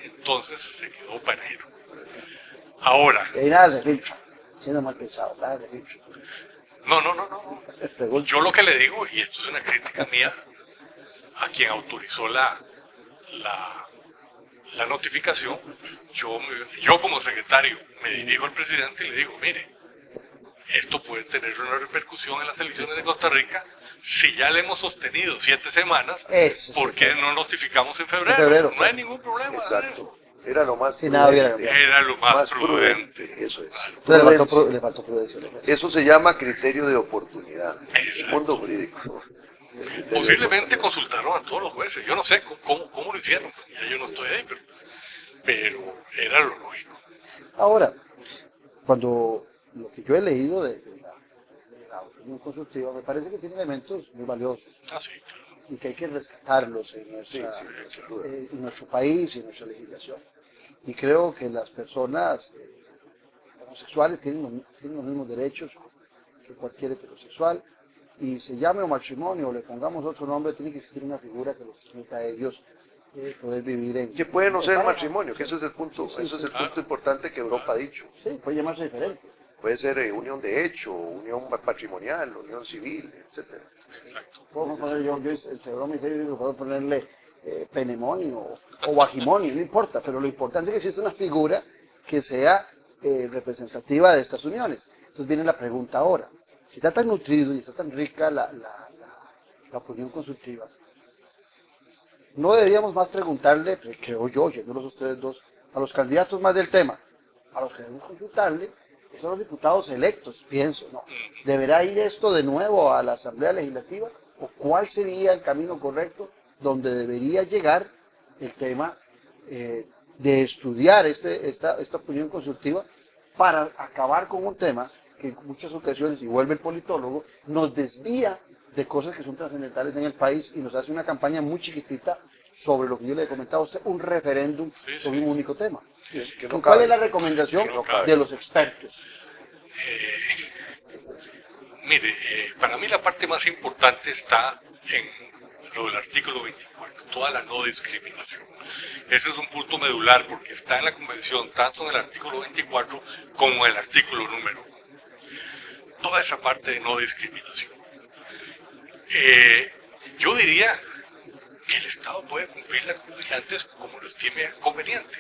Entonces se quedó para enero. Ahora. Y nada se filtra, siendo mal pensado, nada se filtra. No. Yo lo que le digo, y esto es una crítica mía, a quien autorizó la notificación, yo como secretario me dirijo al presidente y le digo, mire, esto puede tener una repercusión en las elecciones de Costa Rica. Si ya le hemos sostenido 7 semanas, ¿por qué no notificamos en febrero? No hay ningún problema. Exacto. Era lo más prudente. Era lo más prudente. Eso es. Entonces le faltó prudencia. Eso se llama criterio de oportunidad. El mundo jurídico. Posiblemente consultaron a todos los jueces. Yo no sé cómo lo hicieron. Ya yo no estoy ahí, pero era lo lógico. Ahora, cuando lo que yo he leído de la opinión consultiva, me parece que tiene elementos muy valiosos. Sí. Y que hay que rescatarlos en nuestro país y en nuestra legislación. Y creo que las personas homosexuales tienen los mismos derechos que cualquier heterosexual, y se llame o matrimonio o le pongamos otro nombre, tiene que existir una figura que los permita a ellos poder vivir en... Que puede no ser matrimonio, que ese es el punto, punto importante que Europa ha dicho. Sí, puede llamarse diferente. Puede ser unión de hecho, unión patrimonial, unión civil, etcétera. Exacto. Puedo poner puedo ponerle penemonio o vagimonio, no importa, pero lo importante es que exista una figura que sea representativa de estas uniones. Entonces viene la pregunta ahora. Si está tan nutrido y está tan rica la opinión consultiva, no deberíamos más preguntarle, creo yo, yéndolos ustedes dos, a los candidatos más del tema, a los que debemos consultarle, que son los diputados electos, pienso, ¿no? ¿Deberá ir esto de nuevo a la Asamblea Legislativa? ¿O cuál sería el camino correcto donde debería llegar el tema de estudiar esta opinión consultiva para acabar con un tema que en muchas ocasiones, y vuelve el politólogo, nos desvía de cosas que son trascendentales en el país y nos hace una campaña muy chiquitita sobre lo que yo le he comentado a usted, un referéndum sobre un único tema? ¿Cuál es la recomendación de los expertos? Mire, para mí la parte más importante está en lo del artículo 24, toda la no discriminación. Ese es un punto medular porque está en la Convención, tanto en el artículo 24 como en el artículo número 1. Toda esa parte de no discriminación. Yo diría que el Estado puede cumplirla antes como lo estime conveniente.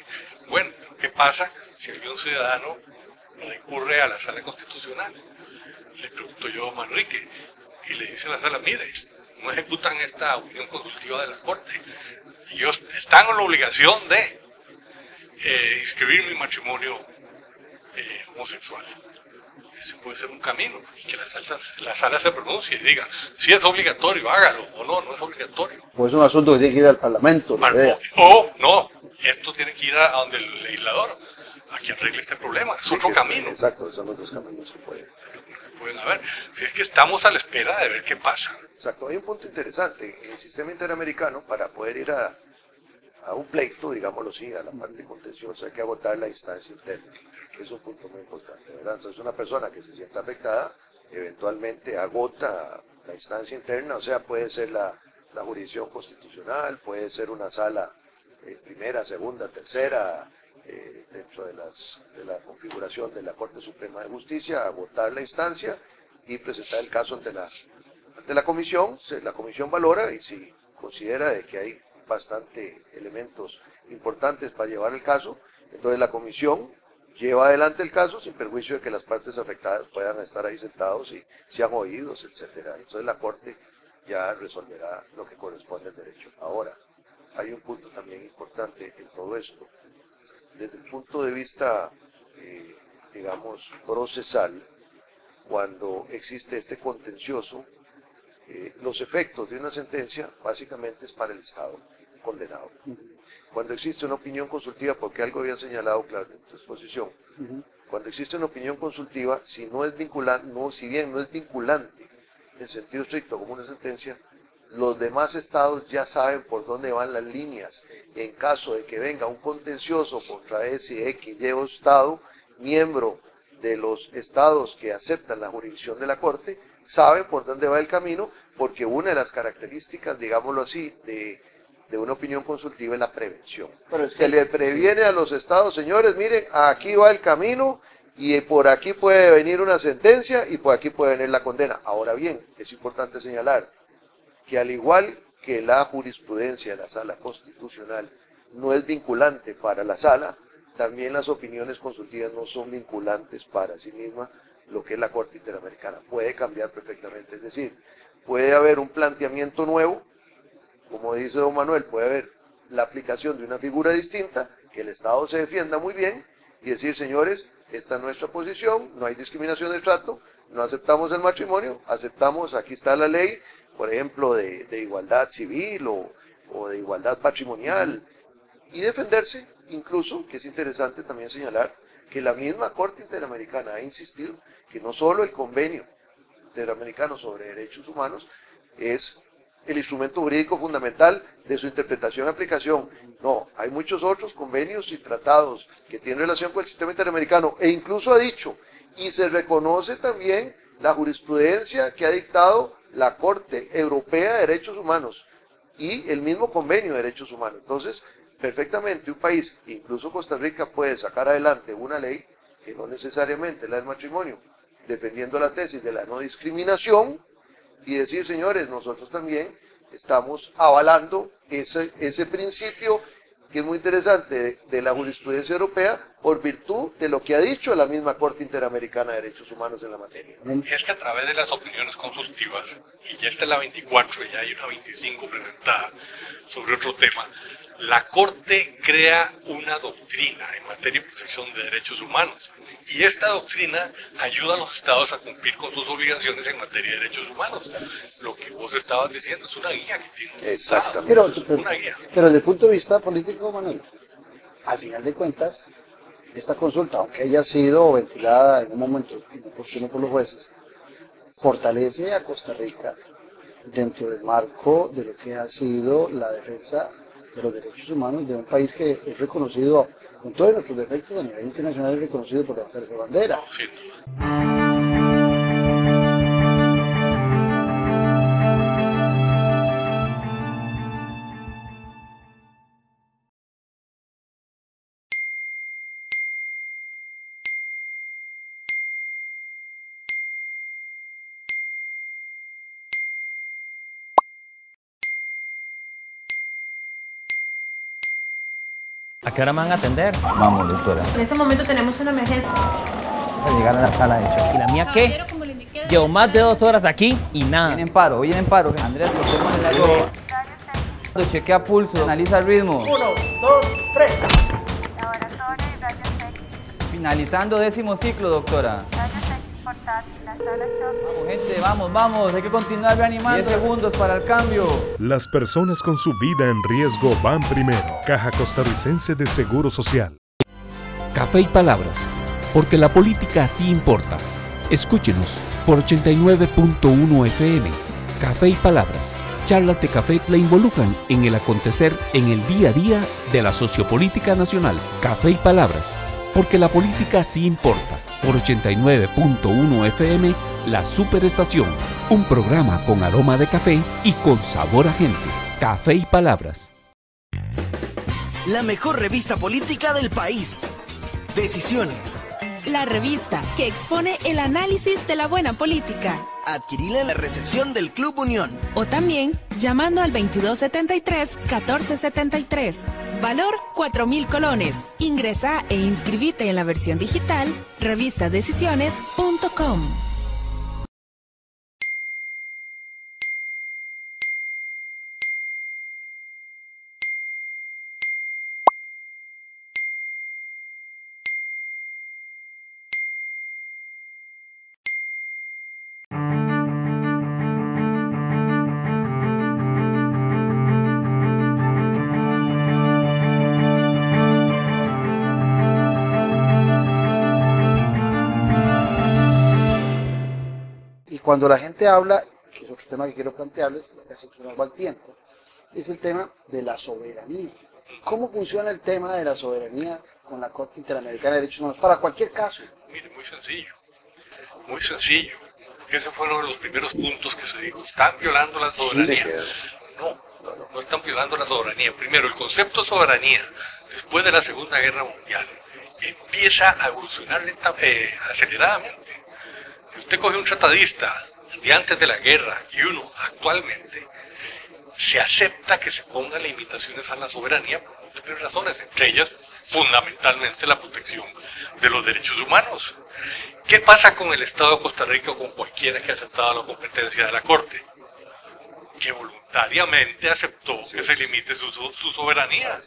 Bueno, ¿qué pasa si algún ciudadano recurre a la Sala Constitucional? Le pregunto yo a Manrique y le dice a la Sala, mire, no ejecutan esta opinión consultiva de la Corte. Ellos están en la obligación de inscribir mi matrimonio homosexual. Ese puede ser un camino, y que la sala se pronuncie y diga si es obligatorio, hágalo, o no, no es obligatorio. Pues es un asunto que tiene que ir al Parlamento. O no, esto tiene que ir a donde el legislador, a que arregle este problema, es otro camino. Exacto, son otros caminos que pueden haber. Si es que estamos a la espera de ver qué pasa. Exacto, hay un punto interesante, en el sistema interamericano, para poder ir a un pleito, digámoslo así, a la parte contenciosa, hay que agotar la instancia interna, que es un punto muy importante, ¿verdad? Entonces una persona que se sienta afectada, eventualmente agota la instancia interna, o sea, puede ser la jurisdicción constitucional, puede ser una sala primera, segunda, tercera, dentro de la configuración de la Corte Suprema de Justicia, agotar la instancia y presentar el caso ante la comisión. La comisión valora y si considera de que hay bastante elementos importantes para llevar el caso, entonces la comisión lleva adelante el caso sin perjuicio de que las partes afectadas puedan estar ahí sentados y sean oídos, etcétera. Entonces la Corte ya resolverá lo que corresponde al derecho. Ahora, hay un punto también importante en todo esto. Desde el punto de vista, digamos, procesal, cuando existe este contencioso, los efectos de una sentencia básicamente es para el Estado condenado. Cuando existe una opinión consultiva, porque algo había señalado claro en tu exposición, cuando existe una opinión consultiva, si no es vinculante, si bien no es vinculante en sentido estricto como una sentencia, los demás estados ya saben por dónde van las líneas. En caso de que venga un contencioso contra ese X, Y o estado, miembro de los estados que aceptan la jurisdicción de la Corte, saben por dónde va el camino, porque una de las características, digámoslo así, de una opinión consultiva es la prevención. Pero es que le previene a los estados, señores, miren, aquí va el camino y por aquí puede venir una sentencia y por aquí puede venir la condena. Ahora bien, es importante señalar que al igual que la jurisprudencia de la Sala Constitucional no es vinculante para la Sala, también las opiniones consultivas no son vinculantes para sí misma, lo que es la Corte Interamericana. Puede cambiar perfectamente, es decir, puede haber un planteamiento nuevo, como dice don Manuel, puede haber la aplicación de una figura distinta, que el Estado se defienda muy bien y decir, señores, esta es nuestra posición, no hay discriminación de trato, no aceptamos el matrimonio, aceptamos, aquí está la ley, por ejemplo, de igualdad civil o de igualdad patrimonial, y defenderse, incluso, que es interesante también señalar, que la misma Corte Interamericana ha insistido que no solo el Convenio Interamericano sobre Derechos Humanos es el instrumento jurídico fundamental de su interpretación y aplicación. No, hay muchos otros convenios y tratados que tienen relación con el sistema interamericano, e incluso ha dicho, y se reconoce también la jurisprudencia que ha dictado la Corte Europea de Derechos Humanos y el mismo Convenio de Derechos Humanos. Entonces, perfectamente un país, incluso Costa Rica, puede sacar adelante una ley que no necesariamente es la del matrimonio, defendiendo la tesis de la no discriminación y decir, señores, nosotros también estamos avalando ese principio que es muy interesante de la jurisprudencia europea, por virtud de lo que ha dicho la misma Corte Interamericana de Derechos Humanos en la materia. Es que a través de las opiniones consultivas, y ya está la 24 y ya hay una 25 presentada sobre otro tema, la Corte crea una doctrina en materia de protección de derechos humanos. Y esta doctrina ayuda a los estados a cumplir con sus obligaciones en materia de derechos humanos. Lo que vos estabas diciendo es una guía que tiene. Exactamente. Una guía. Pero desde el punto de vista político, Manuel, al final de cuentas, esta consulta, aunque haya sido ventilada en un momento inoportuno por los jueces, fortalece a Costa Rica dentro del marco de lo que ha sido la defensa de los derechos humanos de un país que es reconocido, con todos nuestros defectos a nivel internacional, es reconocido por levantar su bandera. Sí. ¿A qué hora me van a atender? Vamos, doctora. En este momento tenemos una emergencia. A llegar a la sala de hecho. ¿Y la mía qué? Llevo más de 2 horas aquí y nada. Viene en paro. Andrés, procedemos en el chequea pulso, analiza el ritmo. 1, 2, 3. Laboratorio y rayos X. Finalizando 10º ciclo, doctora. Rayos X portátil, la sala shock. Vamos, gente, vamos. Hay que continuar reanimando. 10 segundos para el cambio. Las personas con su vida en riesgo van primero. Caja Costarricense de Seguro Social. Café y Palabras, porque la política sí importa. Escúchenos por 89.1 FM. Café y Palabras. Charlas de café la involucran en el acontecer en el día a día de la sociopolítica nacional. Café y Palabras, porque la política sí importa. Por 89.1 FM, La Superestación. Un programa con aroma de café y con sabor a gente. Café y Palabras. La mejor revista política del país. Decisiones. La revista que expone el análisis de la buena política. Adquirila en la recepción del Club Unión. O también llamando al 2273-1473. Valor 4.000 colones. Ingresa e inscribite en la versión digital revistadecisiones.com. Cuando la gente habla, que es otro tema que quiero plantearles, ya casi se nos va el tiempo, es el tema de la soberanía. ¿Cómo funciona el tema de la soberanía con la Corte Interamericana de Derechos Humanos para cualquier caso? Mire, muy sencillo. Ese fue uno de los primeros puntos que se dijo. Están violando la soberanía. No están violando la soberanía. Primero, el concepto de soberanía, después de la Segunda Guerra Mundial, empieza a evolucionar aceleradamente. Si usted coge un tratadista de antes de la guerra y uno actualmente, se acepta que se pongan limitaciones a la soberanía por múltiples razones, entre ellas fundamentalmente la protección de los derechos humanos. ¿Qué pasa con el Estado de Costa Rica o con cualquiera que ha aceptado la competencia de la Corte? Que voluntariamente aceptó que se limite su soberanía.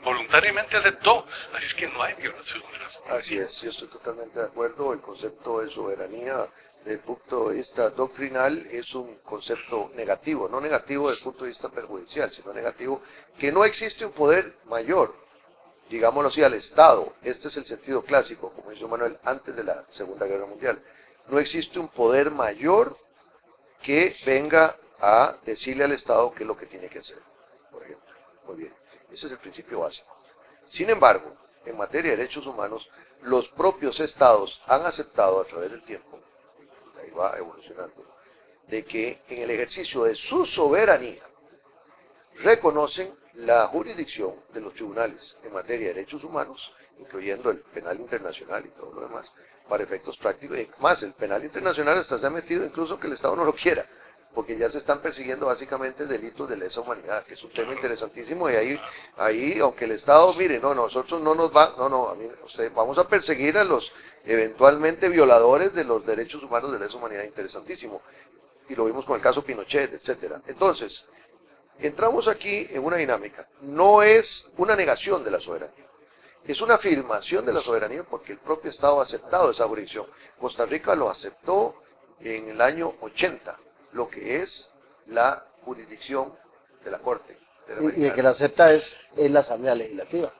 Voluntariamente aceptó, así es que no hay violación de la soberanía. Así es, yo estoy totalmente de acuerdo. El concepto de soberanía desde el punto de vista doctrinal es un concepto negativo, no negativo desde el punto de vista perjudicial, sino negativo que no existe un poder mayor, digámoslo así, al Estado. Este es el sentido clásico, como dice Manuel, antes de la Segunda Guerra Mundial. No existe un poder mayor que venga a decirle al Estado qué es lo que tiene que hacer, por ejemplo. Muy bien. Ese es el principio básico. Sin embargo, en materia de derechos humanos, los propios estados han aceptado a través del tiempo, ahí va evolucionando, de que en el ejercicio de su soberanía reconocen la jurisdicción de los tribunales en materia de derechos humanos, incluyendo el penal internacional y todo lo demás, para efectos prácticos. Y más, el penal internacional hasta se ha metido incluso que el Estado no lo quiera, porque ya se están persiguiendo básicamente delitos de lesa humanidad, que es un tema interesantísimo, y ahí aunque el Estado, mire, no, nosotros no nos va, vamos a perseguir a los eventualmente violadores de los derechos humanos de lesa humanidad, interesantísimo, y lo vimos con el caso Pinochet, etcétera. Entonces, entramos aquí en una dinámica, no es una negación de la soberanía, es una afirmación de la soberanía porque el propio Estado ha aceptado esa jurisdicción. Costa Rica lo aceptó en el año 80, lo que es la jurisdicción de la Corte y el que la acepta es la Asamblea Legislativa.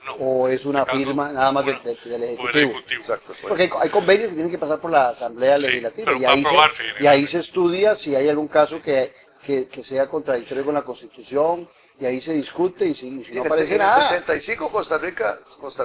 No, o es una firma nada más del Ejecutivo. Exacto, porque hay convenios que tienen que pasar por la Asamblea Legislativa y ahí se estudia si hay algún caso que sea contradictorio con la Constitución, y ahí se discute, y si no aparece nada. En el 75 Costa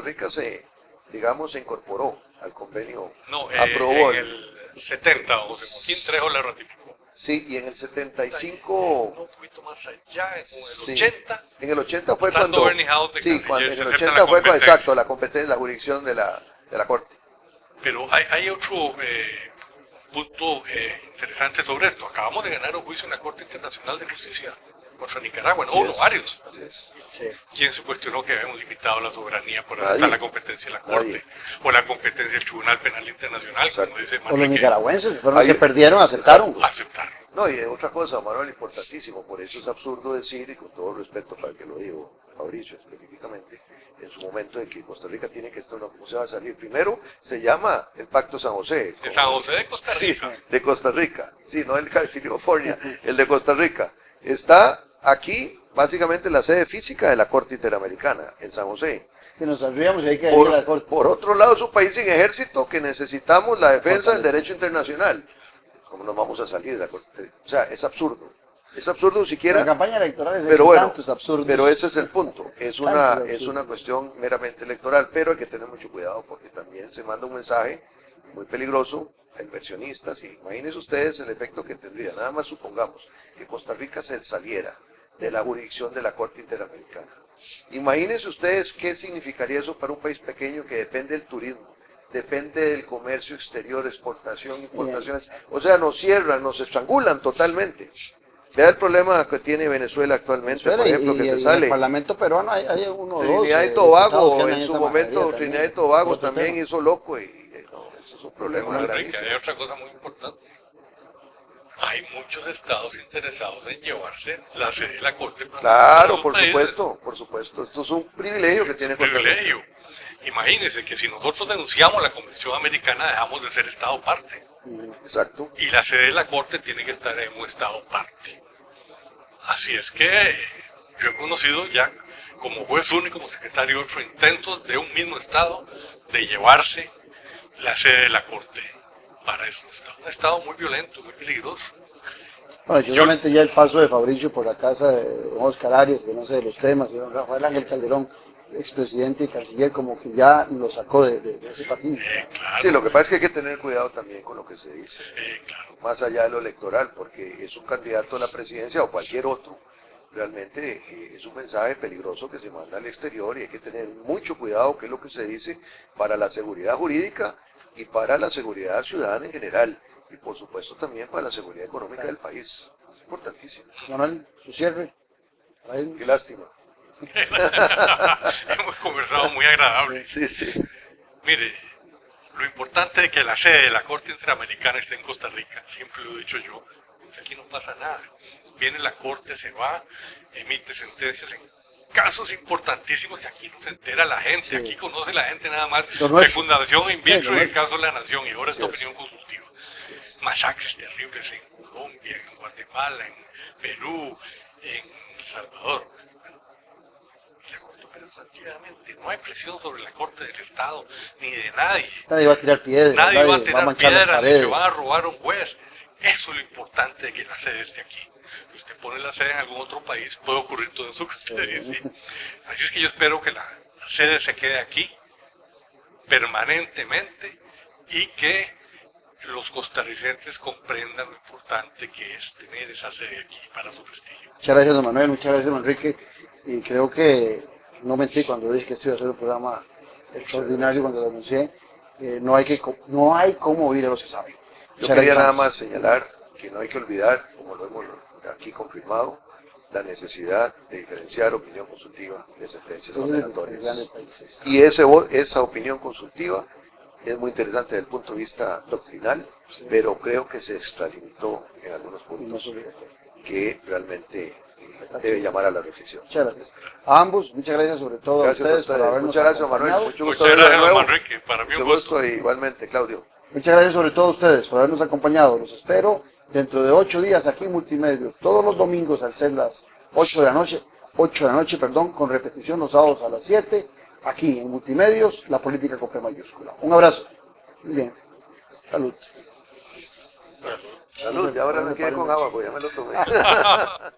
Rica se, digamos, se incorporó al convenio, aprobó en el 70, o Joaquín Trejo la ratificó. Sí, y en el 75... un poquito más allá, en el 80... En el 80 fue cuando... en el 80 fue cuando, exacto, la competencia, la jurisdicción de la Corte. Pero hay otro punto interesante sobre esto. Acabamos de ganar un juicio en la Corte Internacional de Justicia contra Nicaragua, varios. Sí. ¿Quién se cuestionó que habíamos limitado la soberanía por adaptar la competencia de la Corte? O la competencia del Tribunal Penal Internacional, como dice Manuel. O los nicaragüenses, fueron los que perdieron, aceptaron. No, y otra cosa, Manuel, importantísimo, por eso es absurdo decir, y con todo respeto para el que lo digo, Fabricio específicamente, en su momento de que Costa Rica tiene que estar, ¿cómo se va a salir? Primero, se llama el Pacto San José. ¿De San José de Costa Rica? Sí, de Costa Rica, sí, no el de California, el de Costa Rica. Está aquí, básicamente, la sede física de la Corte Interamericana, en San José. Que nos saldríamos y hay que ir a la Corte. Por otro lado, es un país sin ejército que necesitamos la defensa del derecho internacional. ¿Cómo nos vamos a salir de la Corte? O sea, es absurdo. Es absurdo siquiera. La campaña electoral es tantos absurdos. Pero ese es el punto. Es una cuestión meramente electoral, pero hay que tener mucho cuidado porque también se manda un mensaje muy peligroso a inversionistas. Y imagínense ustedes el efecto que tendría. Nada más supongamos que Costa Rica se saliera de la jurisdicción de la Corte Interamericana. Imagínense ustedes qué significaría eso para un país pequeño que depende del turismo, depende del comercio exterior, exportación, importaciones. O sea, nos cierran, nos estrangulan totalmente. Vea el problema que tiene Venezuela actualmente, por ejemplo, que se sale. En el Parlamento peruano hay uno o dos. Trinidad y Tobago, en su momento, Trinidad y Tobago también hizo loco y eso es un problema gravísimo. Hay otra cosa muy importante. Hay muchos estados interesados en llevarse la sede de la Corte. Claro, por supuesto. Esto es un privilegio que tiene Costa Rica. Imagínense que si nosotros denunciamos la Convención Americana, dejamos de ser Estado parte. Exacto. Y la sede de la Corte tiene que estar en un Estado parte. Así es que yo he conocido ya como juez único, como secretario de otro, intentos de un mismo Estado de llevarse la sede de la Corte para eso. Un Estado muy violento, muy peligroso. Bueno, justamente ya el paso de Fabricio por la casa de Oscar Arias, que no sé de los temas, y don Rafael Ángel Calderón, expresidente y canciller, como que ya lo sacó de ese patín. Claro. Sí, lo que pasa es que hay que tener cuidado también con lo que se dice, más allá de lo electoral, porque es un candidato a la presidencia o cualquier otro, realmente es un mensaje peligroso que se manda al exterior y hay que tener mucho cuidado qué es lo que se dice para la seguridad jurídica y para la seguridad ciudadana en general, y por supuesto también para la seguridad económica del país. Es importantísimo. Manuel, su cierre. Qué lástima. Hemos conversado muy agradable. Sí. Mire, lo importante es que la sede de la Corte Interamericana esté en Costa Rica, siempre lo he dicho yo, aquí no pasa nada. Viene la Corte, se va, emite sentencias en casos importantísimos que aquí no se entera la gente, aquí conoce la gente nada más de Fundación Invirtro y el caso de la Nación, y ahora esta opinión consultiva. Masacres terribles en Colombia, en Guatemala, en Perú, en El Salvador. Tranquilamente, no hay presión sobre la Corte del Estado, ni de nadie. Nadie va a tirar piedras, nadie va a tirar piedras, ni se va a robar un juez. Eso es lo importante de que la sede esté aquí. Si usted pone la sede en algún otro país, puede ocurrir todo eso que usted dice. Así es que yo espero que la sede se quede aquí permanentemente y que los costarricenses comprendan lo importante que es tener esa sede aquí para su prestigio. Muchas gracias, don Manuel, muchas gracias, don Enrique. Y creo que no mentí cuando dije que esto iba a ser un programa extraordinario cuando lo anuncié. No hay cómo oír a los que saben. Yo quería nada más señalar que no hay que olvidar como lo hemos aquí confirmado, la necesidad de diferenciar opinión consultiva de sentencias condenatorias. Y esa opinión consultiva es muy interesante desde el punto de vista doctrinal, pero creo que se extralimitó en algunos puntos que realmente debe llamar a la reflexión. Muchas gracias. A ambos, muchas gracias sobre todo gracias a ustedes por habernos Muchas gracias, acompañado. Manuel. Mucho gusto Muchas gracias, de nuevo. Manrique. Para mí un gusto. Igualmente, Claudio. Muchas gracias sobre todo a ustedes por habernos acompañado. Los espero dentro de 8 días aquí en Multimedios, todos los domingos al ser las 8 de la noche, con repetición los sábados a las 7, aquí en Multimedios, la política con P mayúscula. Un abrazo. Muy bien. Salud. Salud, y ahora me quedé con agua, pues ya me lo tomé.